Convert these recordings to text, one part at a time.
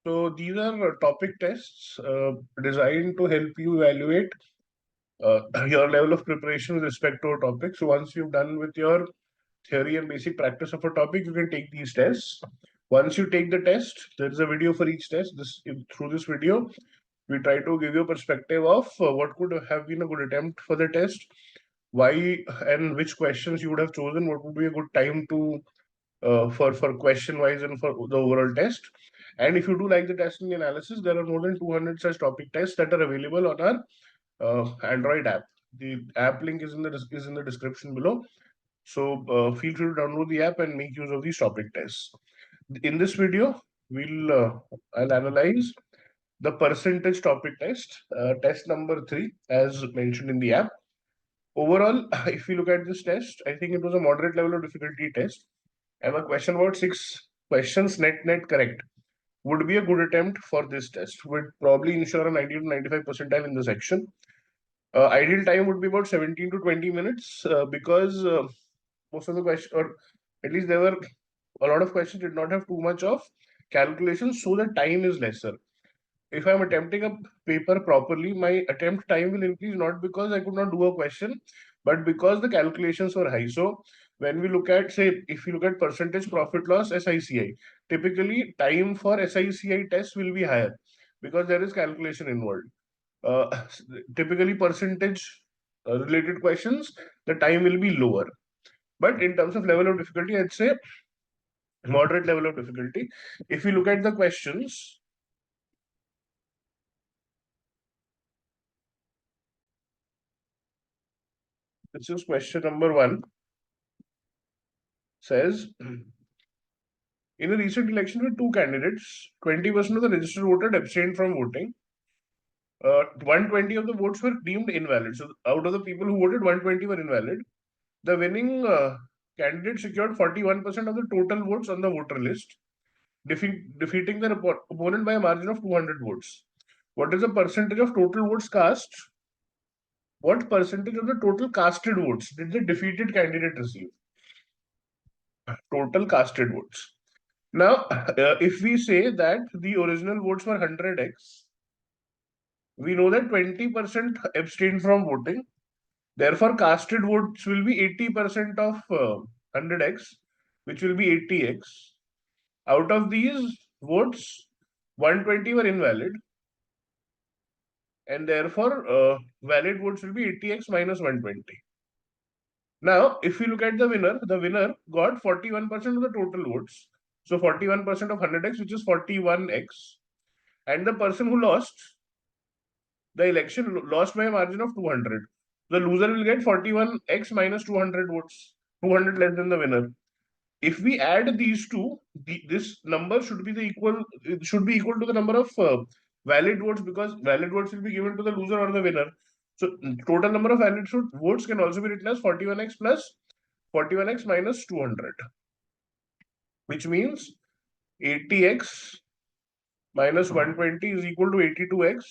So these are topic tests designed to help you evaluate your level of preparation with respect to a topic. So once you've done with your theory and basic practice of a topic, you can take these tests. Once you take the test, there is a video for each test. Through this video, we try to give you a perspective of what could have been a good attempt for the test, why and which questions you would have chosen, what would be a good time to for question wise and for the overall test. And if you do like the testing analysis, there are more than 200 such topic tests that are available on our Android app. The app link is in the description below. So feel free to download the app and make use of these topic tests. In this video, I'll analyze the percentage topic test, test number 3, as mentioned in the app. Overall, if you look at this test, I think it was a moderate level of difficulty test, and a question about 6 questions net correct would be a good attempt for this test. Would probably ensure a 90 to 95 percentile in the section. Ideal time would be about 17 to 20 minutes because most of the questions, or at least there were a lot of questions, did not have too much of calculations, so the time is lesser. If I'm attempting a paper properly, my attempt time will increase not because I could not do a question, but because the calculations were high. So when we look at, say, if you look at percentage profit loss SICI, typically time for SICI test will be higher because there is calculation involved. Typically percentage related questions, the time will be lower. But in terms of level of difficulty, I'd say moderate level of difficulty. If you look at the questions, this is question number 1. Says, in a recent election with 2 candidates, 20% of the registered voter abstained from voting. 120 of the votes were deemed invalid. So out of the people who voted, 120 were invalid. The winning candidate secured 41% of the total votes on the voter list, defeating their opponent by a margin of 200 votes. What is the percentage of total votes cast? What percentage of the total casted votes did the defeated candidate receive? Total casted votes. Now, if we say that the original votes were 100x, we know that 20% abstained from voting. Therefore, casted votes will be 80% of 100x, which will be 80x. Out of these votes, 120 were invalid. And therefore, valid votes will be 80x minus 120. Now, if we look at the winner got 41% of the total votes. So 41% of 100x, which is 41x. And the person who lost the election lost by a margin of 200. The loser will get 41x minus 200 votes, 200 less than the winner. If we add these two, this number should be equal to the number of valid votes, because valid votes will be given to the loser or the winner. So total number of valid votes can also be written as 41x plus 41x minus 200, which means 80x minus 120 is equal to 82x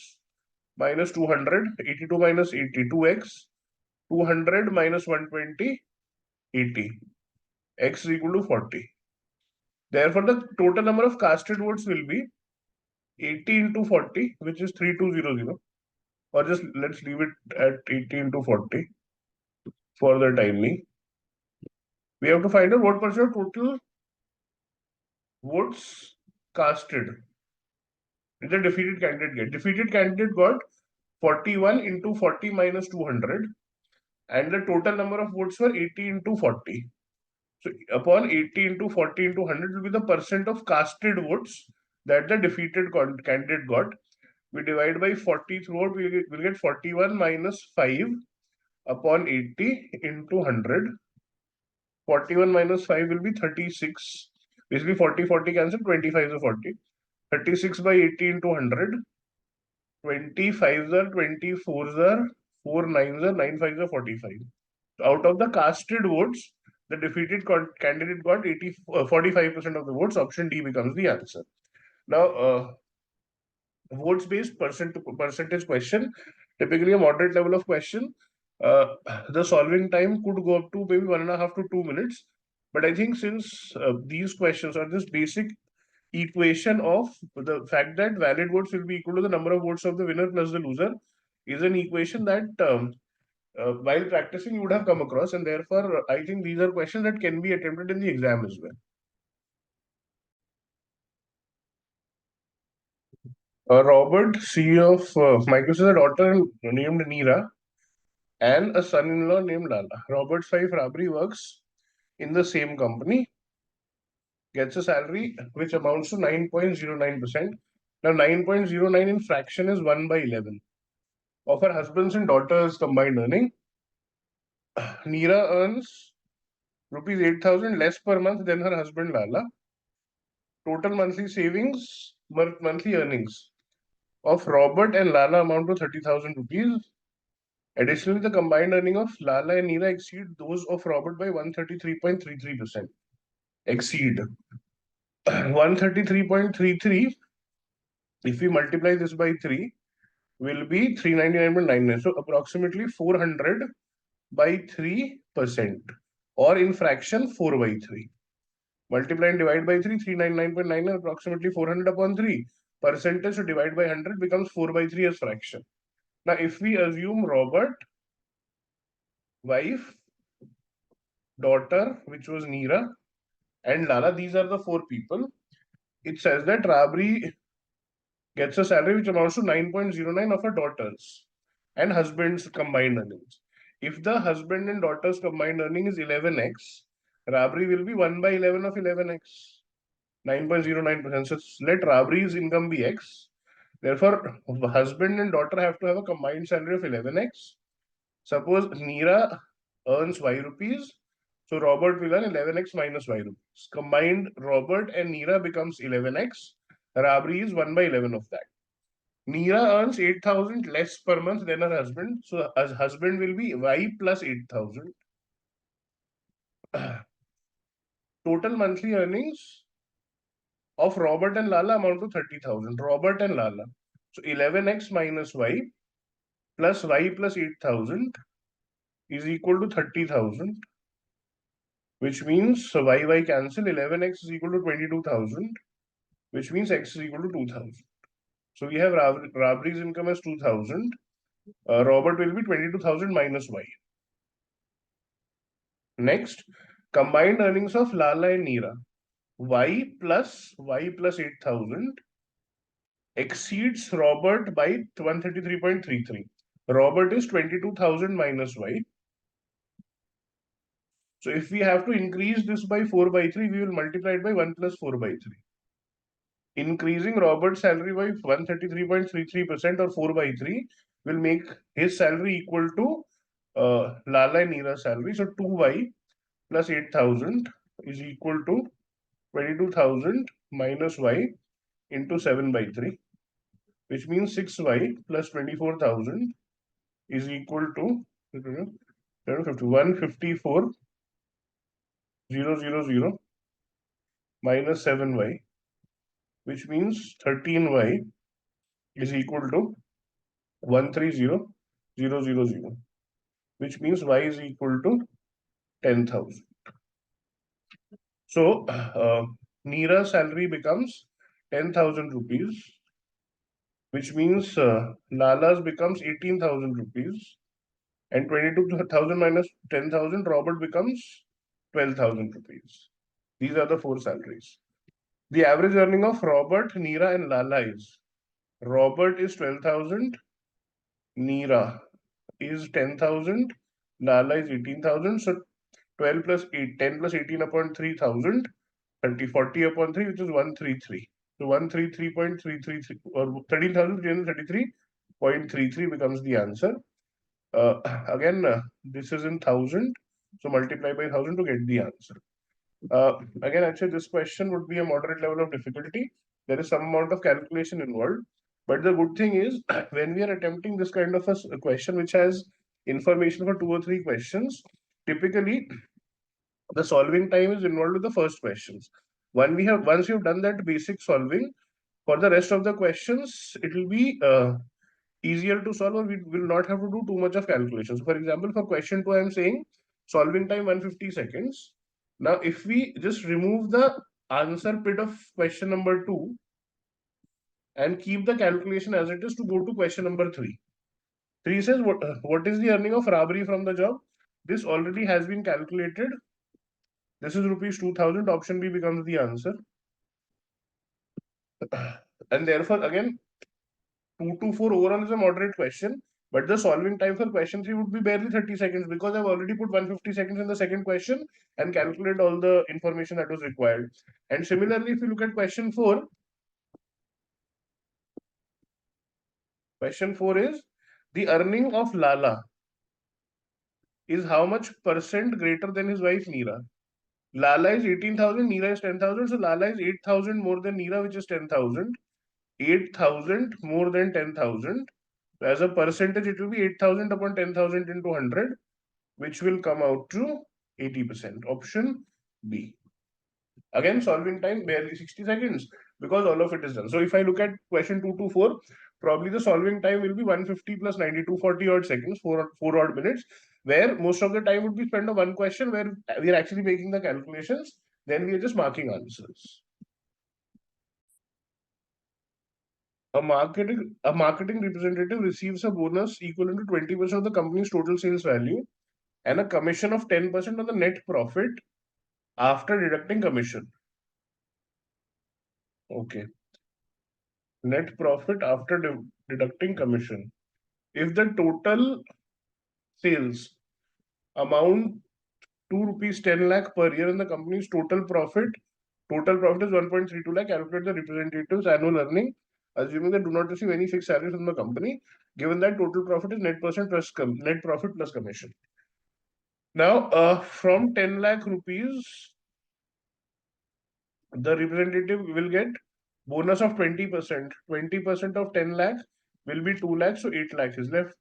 minus 200, 82 minus 82x, 200 minus 120, 80. X is equal to 40. Therefore, the total number of casted votes will be 80 into 40, which is 3200. Or just let's leave it at 80 into 40 for the time being. We have to find out what percent of total votes casted did the defeated candidate get. Defeated candidate got 41 into 40 minus 200, and the total number of votes were 80 into 40. So upon 80 into 40 into 100 will be the percent of casted votes that the defeated candidate got. We divide by 40 throughout, we'll get 41 minus 5 upon 80 into 100. 41 minus 5 will be 36. Basically 40 cancel, 25 is 40. 36 by 80 into 100. 25s are 24s are 4 9s are 9 5s are 45. So out of the casted votes, the defeated candidate got 45% of the votes. Option D becomes the answer. Now, votes based percentage question, typically a moderate level of question. The solving time could go up to maybe 1.5 to 2 minutes. But I think since these questions are just basic equation of the fact that valid votes will be equal to the number of votes of the winner plus the loser is an equation that while practicing you would have come across, and therefore I think these are questions that can be attempted in the exam as well. Robert, CEO of Microsoft, has a daughter named Neera and a son-in-law named Lala. Robert's wife Rabri works in the same company, gets a salary which amounts to 9.09%. Now 9.09 in fraction is 1 by 11. Of her husband's and daughter's combined earning, Neera earns rupees 8,000 less per month than her husband Lala. Total monthly savings, monthly earnings of Robert and Lala amount to 30,000 rupees. Additionally, the combined earning of Lala and Neera exceed those of Robert by 133.33%. Exceed. 133.33, if we multiply this by 3, will be 399.99. So approximately 400 by 3%, or in fraction 4 by 3. Multiply and divide by 3, 399.99, approximately 400 upon 3. Percentage to divide by 100 becomes 4 by 3 as fraction. Now, if we assume Robert, wife, daughter, which was Neera, and Lala, these are the 4 people, it says that Rabri gets a salary which amounts to 9.09 of her daughters and husband's combined earnings. If the husband and daughter's combined earning is 11x, Rabri will be 1 by 11 of 11x, 9.09%. So let Rabri's income be x. Therefore, husband and daughter have to have a combined salary of 11x. Suppose Neera earns y rupees, so Robert will earn 11x minus y rupees. Combined Robert and Neera becomes 11x. Rabri is 1 by 11 of that. Neera earns 8,000 less per month than her husband. So her husband will be y plus 8,000. Total monthly earnings of Robert and Lala amount to 30,000. Robert and Lala. So 11x minus y plus y plus 8,000 is equal to 30,000, which means y cancel. 11x is equal to 22,000, which means x is equal to 2,000. So we have Rabri's income as 2,000. Robert will be 22,000 minus y. Next, combined earnings of Lala and Neera. Y plus 8,000 exceeds Robert by 133.33. Robert is 22,000 minus y. So if we have to increase this by 4 by 3, we will multiply it by 1 plus 4 by 3. Increasing Robert's salary by 133.33% or 4 by 3 will make his salary equal to Lala and Neera's salary. So 2y plus 8,000 is equal to 22,000 minus y into 7 by 3, which means 6y plus 24,000 is equal to 154,000 minus 7y, which means 13y is equal to 130,000, which means y is equal to 10,000. So Neera's salary becomes 10,000 rupees, which means Lala's becomes 18,000 rupees, and 22,000 minus 10,000, Robert becomes 12,000 rupees. These are the 4 salaries. The average earning of Robert, Neera, and Lala is: Robert is 12,000, Neera is 10,000, Lala is 18,000. So 12 plus 8, 10 plus 18 upon 3,000, 30, 40 upon 3, which is 133. So 133.333 or 13,333.33 becomes the answer. Again, this is in 1,000. So multiply by 1,000 to get the answer. Again, actually, this question would be a moderate level of difficulty. There is some amount of calculation involved. But the good thing is, when we are attempting this kind of a question which has information for 2 or 3 questions, typically the solving time is involved with the first questions. Once we have done that basic solving, for the rest of the questions, it will be easier to solve, or we will not have to do too much of calculations. For example, for question 2, I am saying solving time 150 seconds. Now, if we just remove the answer bit of question number 2 and keep the calculation as it is to go to question number 3. 3 says what is the earning of Rabri from the job? This already has been calculated. This is rupees 2000. Option B becomes the answer. And therefore, again, 2 to 4 overall is a moderate question. But the solving time for question 3 would be barely 30 seconds because I've already put 150 seconds in the second question and calculated all the information that was required. And similarly, if you look at question 4 is the earning of Lala is how much percent greater than his wife Neera. Lala is 18,000, Neera is 10,000. So Lala is 8,000 more than Neera, which is 10,000. 8,000 more than 10,000. As a percentage, it will be 8,000 upon 10,000 into 100, which will come out to 80%. Option B. Again, solving time barely 60 seconds because all of it is done. So if I look at question 2 to 4, probably the solving time will be 150 plus 90, 240 odd seconds, 4 odd minutes, where most of the time would be spent on one question where we are actually making the calculations. Then we are just marking answers. A marketing representative receives a bonus equivalent to 20% of the company's total sales value and a commission of 10% on the net profit after deducting commission. Okay. Net profit after deducting commission. If the total sales amount to rupees 10 lakh per year and the company's total profit is 1.32 lakh, calculate the representative's annual earning, assuming they do not receive any fixed salary from the company, given that total profit is net profit plus commission. Now, from 10 lakh rupees, the representative will get bonus of 20%. 20% of 10 lakh will be 2 lakhs, so 8 lakhs is left.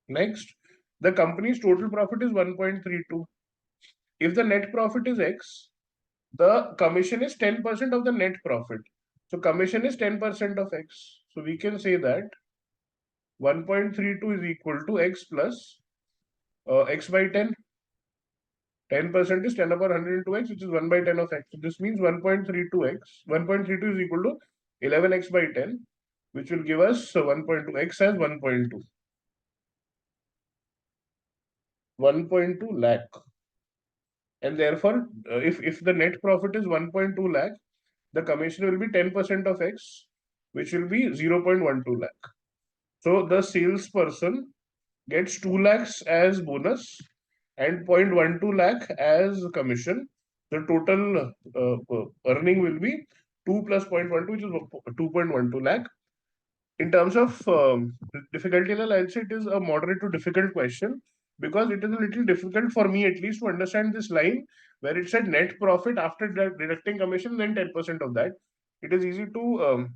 Next, the company's total profit is 1.32. If the net profit is X, the commission is 10% of the net profit. So commission is 10% of X. So we can say that 1.32 is equal to X plus X by 10. 10% is 10 upon 100 into X, which is 1 by 10 of X. So this means 1.32X. 1.32 is equal to 11X by 10, which will give us 1.2. X as 1.2. 1.2 lakh. And therefore, if the net profit is 1.2 lakh, the commission will be 10% of X, which will be 0.12 lakh. So the salesperson gets 2 lakhs as bonus and 0.12 lakh as commission. The total earning will be 2 plus 0.12, which is 2.12 lakh. In terms of difficulty level, I'll say it is a moderate to difficult question because it is a little difficult for me at least to understand this line where it said net profit after deducting commission, then 10% of that. It is easy to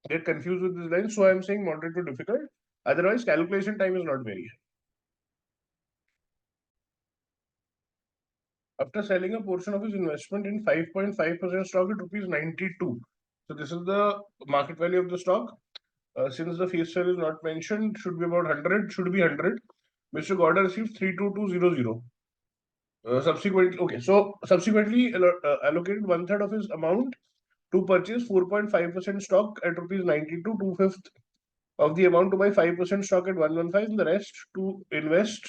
get confused with this line. So I'm saying moderate to difficult. Otherwise, calculation time is not very high. After selling a portion of his investment in 5.5% stock at rupees 92. So this is the market value of the stock. Since the face value is not mentioned, should be about 100, should be 100. Mr. Gowda received 32200. Subsequently allocated one third of his amount to purchase 4.5% stock at rupees 92, 2/5 of the amount to buy 5% stock at 115, and the rest to invest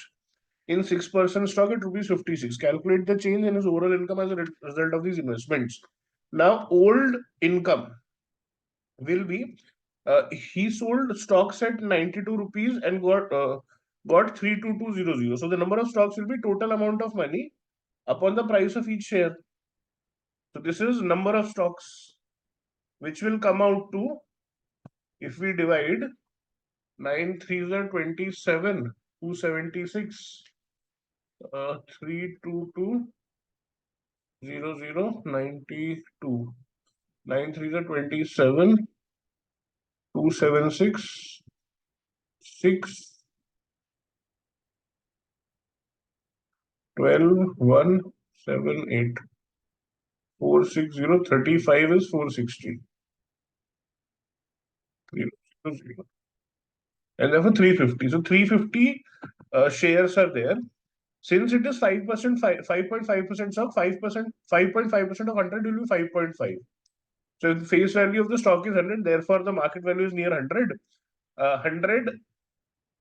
in 6% stock at rupees 56. Calculate the change in his overall income as a result of these investments. Now, old income will be he sold stocks at 92 rupees and got 32200. So the number of stocks will be total amount of money upon the price of each share. So this is number of stocks, which will come out to, if we divide 9 3s are 27, 276, 32200, 92. 9 3s are 27, 276, 6, 12, 1, 7, 8. 460, 35 is 460. 300. And therefore 350. So 350 shares are there. Since it is 5%, 5.5% stock, 5%, 5.5% of 100 will be 5.5. So the face value of the stock is 100, therefore the market value is near 100. 100,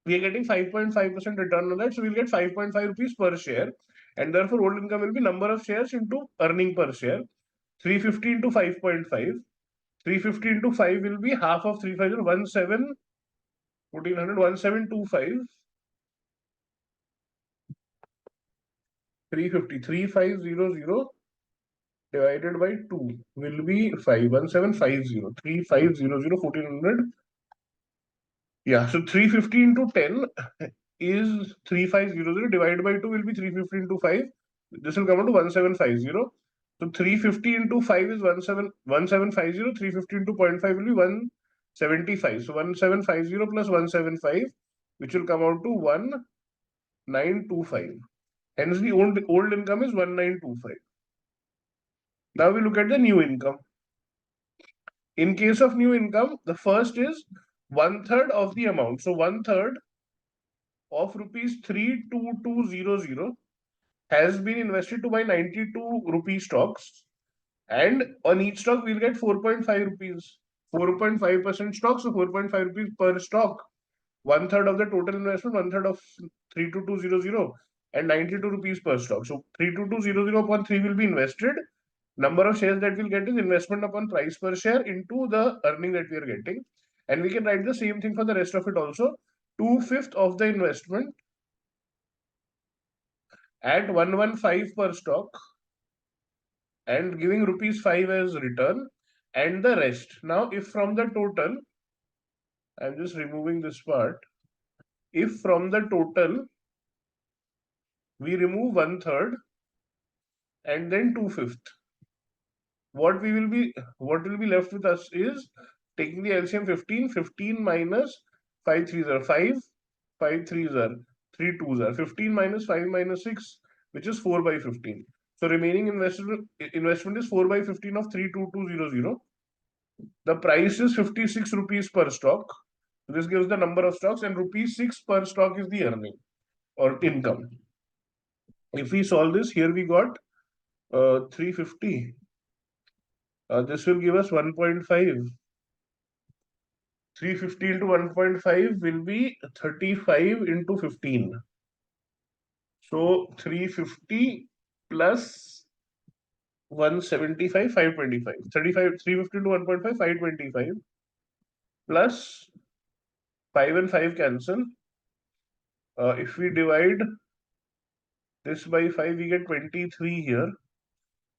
we are getting 5.5% return on that, so we'll get 5.5 rupees per share. And therefore, old income will be number of shares into earning per share. 350 into 5.5. 350 into 5 will be half of 350, 17, 1725. 350, 3500 divided by 2 will be 5, 1750, 3500, 1400. Yeah, so 350 into 10 is 3500 divided by 2 will be 350 into 5. This will come out to 1750. So 350 into 5 is 1750. 350 into 0.5 will be 175. So 1750 plus 175, which will come out to 1925. Hence the old income is 1925. Now we look at the new income. In case of new income, the first is 1/3 of the amount. So 1/3 of rupees 32200 has been invested to buy 92 rupee stocks, and on each stock we'll get 4.5 rupees. 4.5% stock, so 4.5 rupees per stock. 1/3 of the total investment, 1/3 of 32200, and 92 rupees per stock. So 32200 upon 3 will be invested. Number of shares that we'll get is investment upon price per share into the earning that we are getting. And we can write the same thing for the rest of it also. 2/5 of the investment at 115 per stock and giving rupees 5 as return, and the rest. Now, if from the total, I'm just removing this part. If from the total we remove 1/3 and then 2/5, what will be left with us is taking the LCM 15, 15 minus 5 3s are 5, 5 3s are 3 2s are 15 minus 5 minus 6, which is 4 by 15. So remaining investment is 4 by 15 of 32200. The price is 56 rupees per stock. This gives the number of stocks, and rupees 6 per stock is the earning or income. If we solve this, here we got 350. This will give us 1.5. 350 into 1.5 will be 35 into 15. So 350 plus 175, 525. 350 into 1.5, 525. Plus 5 and 5 cancel. If we divide this by 5, we get 23 here.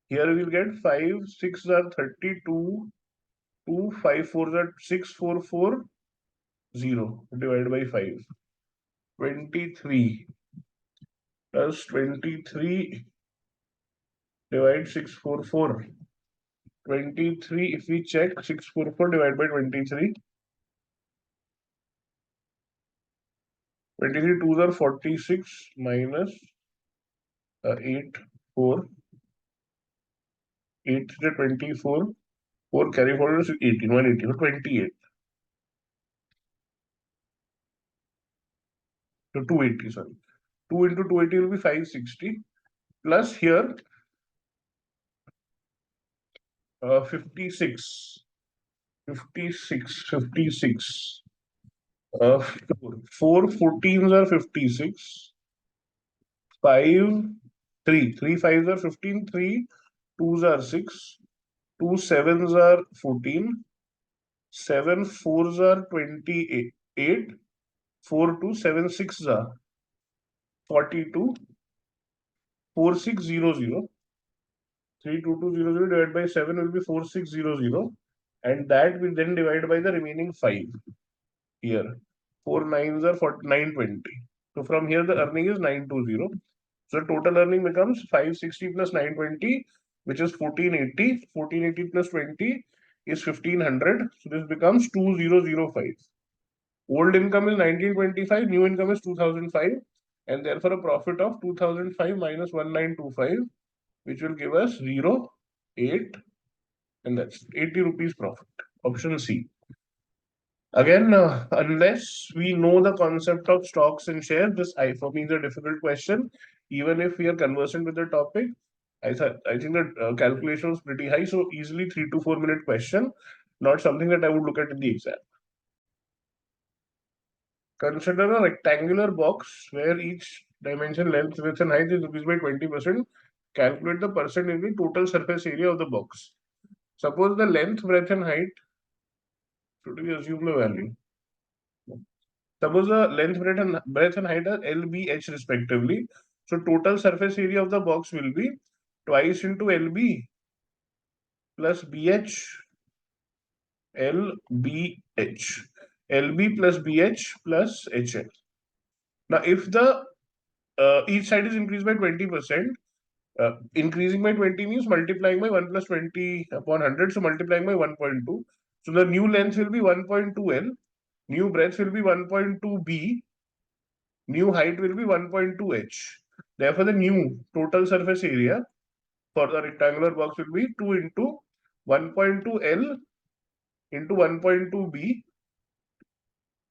Here we will get 5, 6 are 32, 2, 5, 4 are 6, 4, 4, 0 divided by 5. 23 plus 23 divide 644. 23, if we check 644 divided by 23. 23 2s are 46 minus 8, 4. 8 is 24. 4 carry forward is 18, 180, 28. So 280, sorry. 2 into 280 will be 560. Plus here 56. 56. 4 14s are 56. 5, 3. 3 5s are 15. 3 2s are 6. 2 7s are 14. 7 4s are 28. 4 2 7 6s are 42. 4600. 32200 divided by 7 will be 4600. And that will then divide by the remaining 5 here. 4 9s are 920. So from here the earning is 920. So total earning becomes 560 plus 920, which is 1480. 1480 plus 20 is 1500. So this becomes 2005. Old income is 1925, new income is 2005, and therefore a profit of 2005 minus 1925, which will give us 0.8, and that's 80 rupees profit. Option C. Again, unless we know the concept of stocks and shares, this for me is a difficult question. even if we are conversant with the topic. I think that calculation was pretty high, so easily 3 to 4 minute question, not something that I would look at in the exam. Consider a rectangular box where each dimension, length, width, and height is increased by 20%. Calculate the percent in the total surface area of the box. Suppose the length, breadth, and height, should we assume the value? Suppose the length, breadth, and height are L, B, H respectively. So total surface area of the box will be twice into LB plus BH, LBH, LB plus BH plus HL. Now, if the each side is increased by 20%, increasing by 20 means multiplying by 1 plus 20 upon 100, so multiplying by 1.2. So the new length will be 1.2 L, new breadth will be 1.2 B, new height will be 1.2 H. Therefore, the new total surface area for the rectangular box will be 2 into 1.2 L into 1.2 B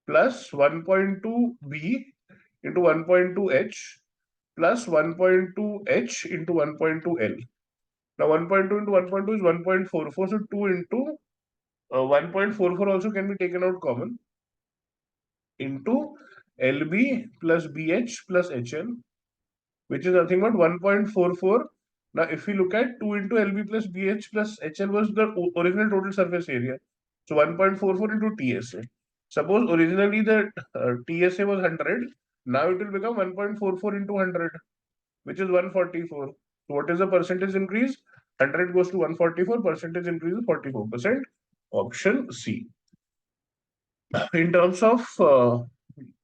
plus 1.2 B into 1.2 H plus 1.2 H into 1.2 L. Now 1.2 into 1.2 is 1.44. So 2 into 1.44 also can be taken out common into LB plus BH plus HL, which is nothing but 1.44. Now if we look at 2 into LB plus BH plus HL was the original total surface area. So 1.44 into TSA. Suppose originally the TSA was 100. Now it will become 1.44 into 100, which is 144. So what is the percentage increase? 100 goes to 144, percentage increase is 44%. Option C. In terms of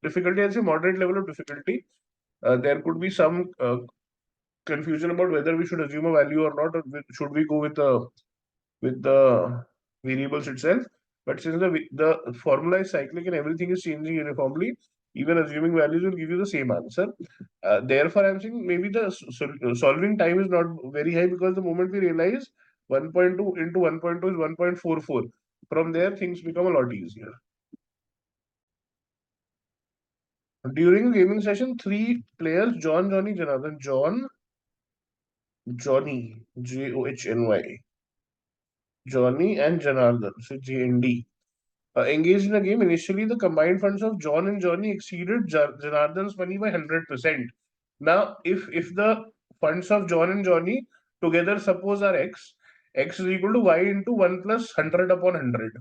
difficulty, I'd say moderate level of difficulty. There could be some confusion about whether we should assume a value or not, or should we go with the variables itself. But since the formula is cyclic and everything is changing uniformly, even assuming values will give you the same answer. Therefore, I'm saying maybe the solving time is not very high, because the moment we realize 1.2 into 1.2 is 1.44, from there things become a lot easier. During a gaming session, 3 players, John, Johnny, Jonathan, Johnny, Johny, Johnny and Janardhan, so JND, engaged in a game. Initially, the combined funds of John and Johnny exceeded Janardhan's money by 100%. Now, if the funds of John and Johnny together, suppose, are X is equal to Y into 1 plus 100 upon 100.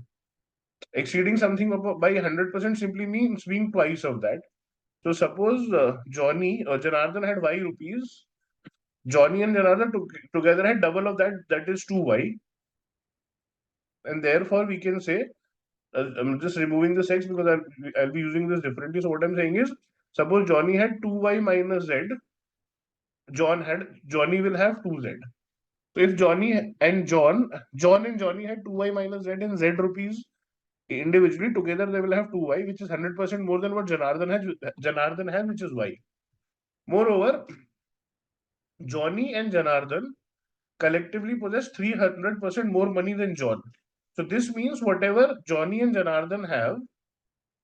Exceeding something by 100% simply means being twice of that. So suppose Johnny or Janardhan had Y rupees, Johnny and Janardhan together had double of that, that is 2Y. And therefore, we can say, I'm just removing this X because I'll be using this differently. So what I'm saying is, suppose Johnny had 2Y minus Z, Johnny will have 2Z. So if John and Johnny had 2Y minus Z and Z rupees individually, together they will have 2Y, which is 100% more than what Janardhan has, which is Y. Moreover, Johnny and Janardhan collectively possess 300% more money than John. So this means whatever Johnny and Janardhan have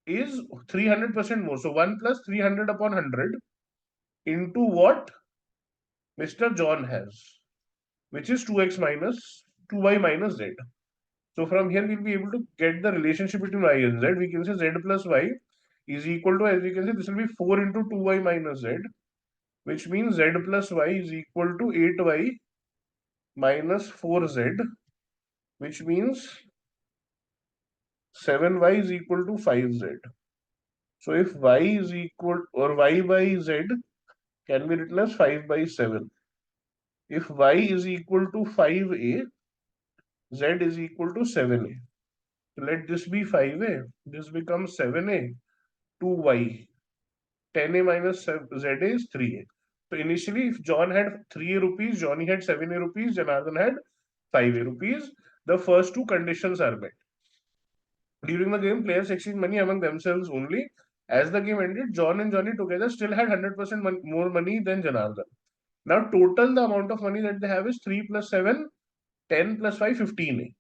is 300% more. So 1 plus 300 upon 100 into what Mr. John has, which is 2x minus 2y minus z. So from here we'll be able to get the relationship between y and z. We can say z plus y is equal to, as we can say, this will be 4 into 2y minus z, which means z plus y is equal to 8y minus 4z, which means 7y is equal to 5z. So if y is equal, or y by z can be written as 5 by 7. If y is equal to 5a, z is equal to 7a. So let this be 5a. This becomes 7a, 2y. 10a minus z is 3a. So initially, if John had 3a rupees, Johnny had 7a rupees, Janardhan had 5a rupees. The first two conditions are met. During the game, players exchanged money among themselves only. As the game ended, John and Johnny together still had 100% more money than Janardhan. Now, total the amount of money that they have is 3 plus 7, 10 plus 5, 15.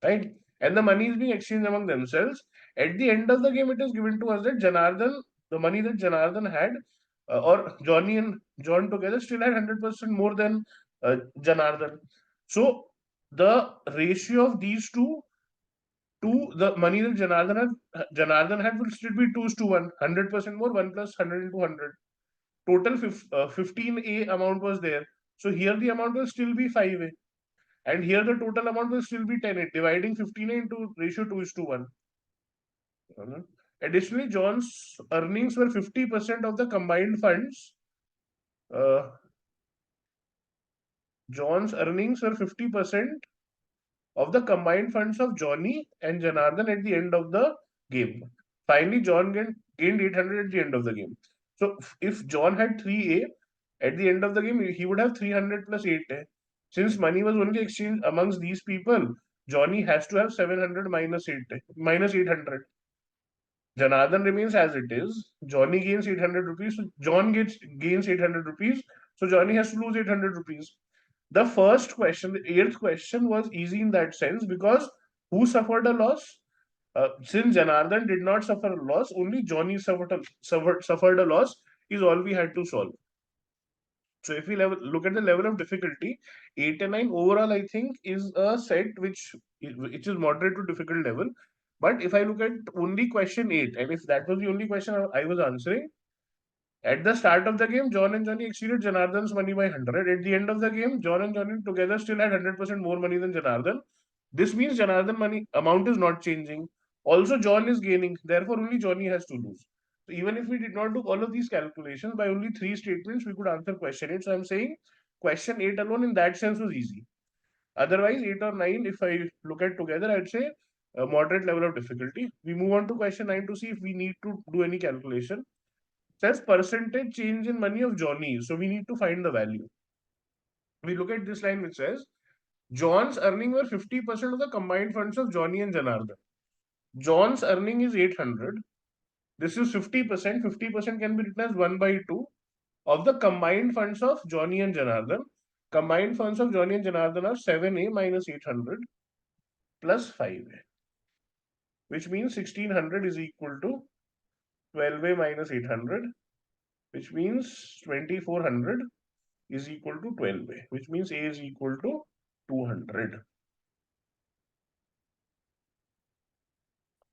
Right? And the money is being exchanged among themselves. At the end of the game, it is given to us that Janardhan, the money that Janardhan had, or Johnny and John together still had 100% more than Janardhan. So the ratio of these two to the money that Janardhan had will still be 2:1. 100% more, 1 plus 100 into 100. Total 15A amount was there. So here the amount will still be 5A. And here the total amount will still be 10A, dividing 15A into ratio 2:1. Additionally, John's earnings were 50% of the combined funds. Uh, John's earnings were 50% of the combined funds of Johnny and Janardhan at the end of the game. Finally, John gained 800 at the end of the game. So if John had 3A, at the end of the game, he would have 300 plus 8A. Since money was only exchanged amongst these people, Johnny has to have 700 minus 8, minus 800. Janardhan remains as it is. Johnny gains 800 rupees. So John gains 800 rupees. So Johnny has to lose 800 rupees. The first question, the eighth question, was easy in that sense because who suffered a loss? Since Janardhan did not suffer a loss, only Johnny suffered a loss is all we had to solve. So if we look at the level of difficulty, 8 and 9 overall, I think, is a set which is moderate to difficult level. But if I look at only question 8, and if that was the only question I was answering, at the start of the game, John and Johnny exceeded Janardhan's money by 100. At the end of the game, John and Johnny together still had 100% more money than Janardhan. This means Janardhan money amount is not changing. Also, John is gaining. Therefore, only Johnny has to lose. So even if we did not do all of these calculations, by only 3 statements, we could answer question 8. So I'm saying question 8 alone in that sense was easy. Otherwise, 8 or 9, if I look at together, I'd say a moderate level of difficulty. We move on to question 9 to see if we need to do any calculation. Says percentage change in money of Johnny. So we need to find the value. We look at this line which says John's earning were 50% of the combined funds of Johnny and Janardhan. John's earning is 800. This is 50%. 50% can be written as 1 by 2 of the combined funds of Johnny and Janardhan. Combined funds of Johnny and Janardhan are 7A minus 800 plus 5A, which means 1600 is equal to 12A minus 800, which means 2400 is equal to 12A, which means A is equal to 200.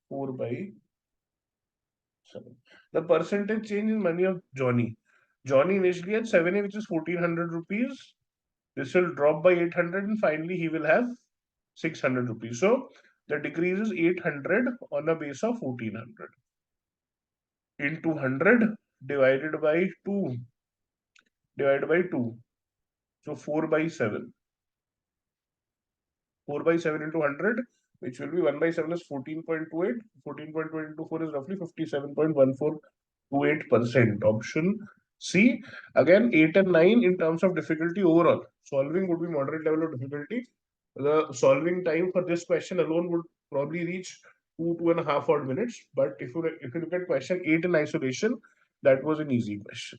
4 by 7. The percentage change in money of Johnny. Johnny initially had 7A, which is 1400 rupees. This will drop by 800 and finally he will have 600 rupees. So the decrease is 800 on a base of 1400 into 100 divided by 2 divided by 2. So 4 by 7. 4 by 7 into 100, which will be 1 by 7 is 14.28. 14.28 into 4 is roughly 57.1428%. Option C. Again, 8 and 9 in terms of difficulty overall. Solving would be moderate level of difficulty. The solving time for this question alone would probably reach 2.5 odd minutes. But if you look at question 8 in isolation, that was an easy question.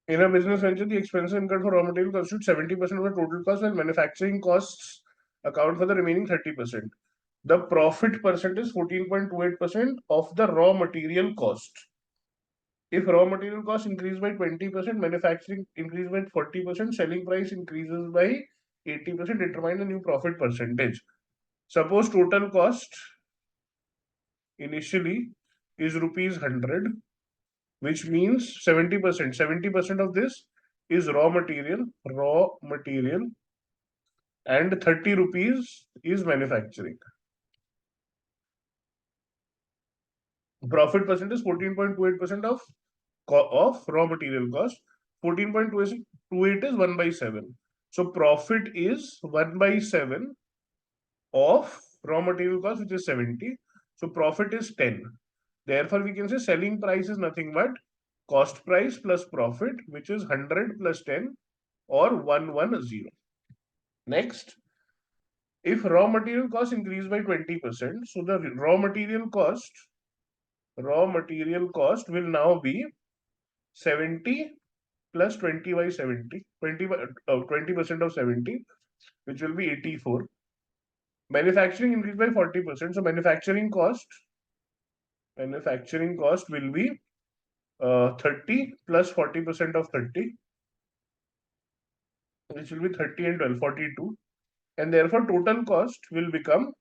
In a business venture, the expenses incurred for raw material constitute 70% of the total cost, while manufacturing costs account for the remaining 30%. The profit percent is 14.28% of the raw material cost. If raw material cost increase by 20%, manufacturing increase by 40%, selling price increases by 80%, determine the new profit percentage. Suppose total cost initially is rupees 100, which means 70%. 70% of this is raw material, and 30 rupees is manufacturing. Profit percent is 14.28% of raw material cost. 14.28 is 1 by 7. So profit is 1 by 7 of raw material cost, which is 70. So profit is 10. Therefore, we can say selling price is nothing but cost price plus profit, which is 100 plus 10 or 110. Next, if raw material cost increase by 20%, so the raw material cost will now be 70 plus 20 by 70, 20% of 70, which will be 84. Manufacturing increased by 40%. So manufacturing cost will be 30 plus 40% of 30, which will be 30 and 12, 42. And therefore, total cost will become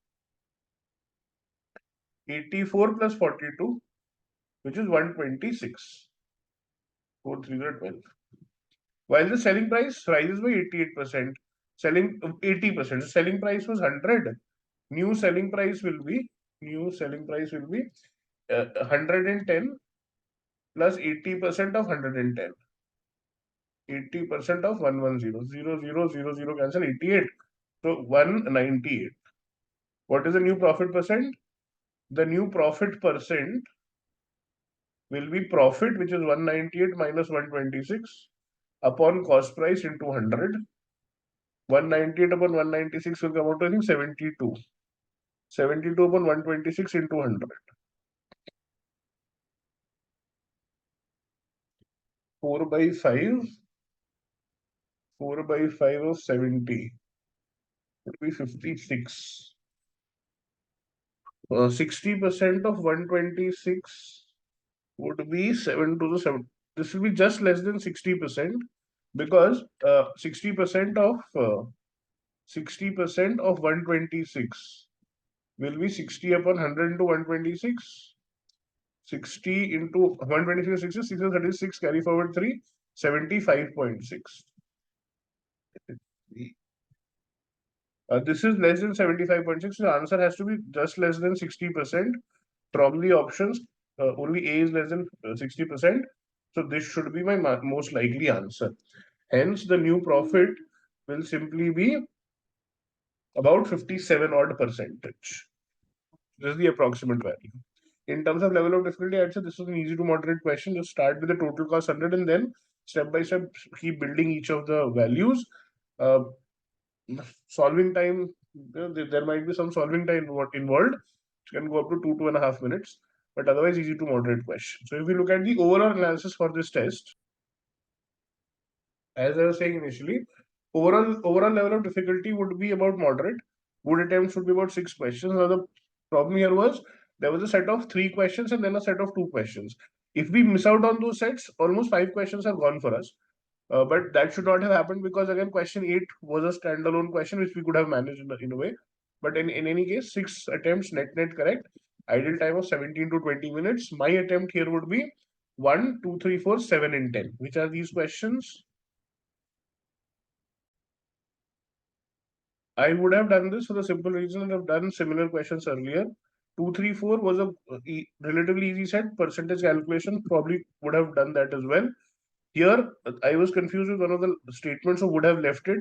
84 plus 42, which is 126. 4 3 12. While the selling price rises by 88%, selling 80%. The selling price was 100. New selling price will be 110 plus 80% of 110. 80% of 110. 0 cancel 88. So 198. What is the new profit percent? The new profit percent will be profit, which is 198 minus 126 upon cost price into 100. 198 upon 196 will come out to, I think, 72. 72 upon 126 into 100. 4 by 5. 4 by 5 of 70 would be 56. 60% of 126 would be 7 to the 7. This will be just less than 60% because 60% of 126 will be 60 upon 100 into 126. 60 into 126 is 6 is 36, carry forward 3, 75.6. This is less than 75.6. The answer has to be just less than 60%. From the options, only A is less than 60%. So this should be my most likely answer. Hence, the new profit will simply be about 57 odd percentage. This is the approximate value. In terms of level of difficulty, I'd say this is an easy to moderate question. Just start with the total cost 100 and then step by step keep building each of the values. Solving time, there might be some solving time involved. It can go up to 2.5 minutes, but otherwise easy to moderate question. So if we look at the overall analysis for this test, as I was saying initially, overall level of difficulty would be about moderate. Good attempts would be about 6 questions. Now the problem here was there was a set of 3 questions and then a set of 2 questions. If we miss out on those sets, almost 5 questions are gone for us. But that should not have happened because again, question 8 was a standalone question which we could have managed in a way. But in any case, 6 attempts net correct. Ideal time of 17 to 20 minutes. My attempt here would be 1, 2, 3, 4, 7, and 10. Which are these questions? I would have done this for the simple reason that I've done similar questions earlier. 2, 3, 4 was a relatively easy set. Percentage calculation probably would have done that as well. Here, I was confused with one of the statements, so would have left it.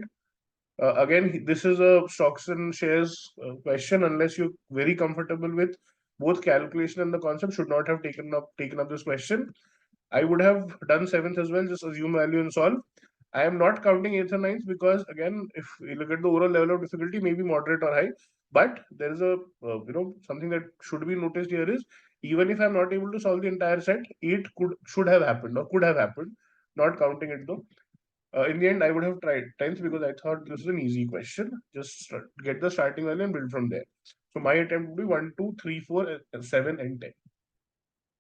Again, this is a stocks and shares question. Unless you're very comfortable with both calculation and the concept, should not have taken up this question. I would have done 7th as well. Just assume value and solve. I am not counting 8th and 9th because again, if you look at the overall level of difficulty, maybe moderate or high. But there is a something that should be noticed here is even if I'm not able to solve the entire set, 8 should have happened or could have happened. Not counting it though. In the end, I would have tried 10th because I thought this is an easy question. Just get the starting value and build from there. So my attempt would be 1, 2, 3, 4, 7, and 10.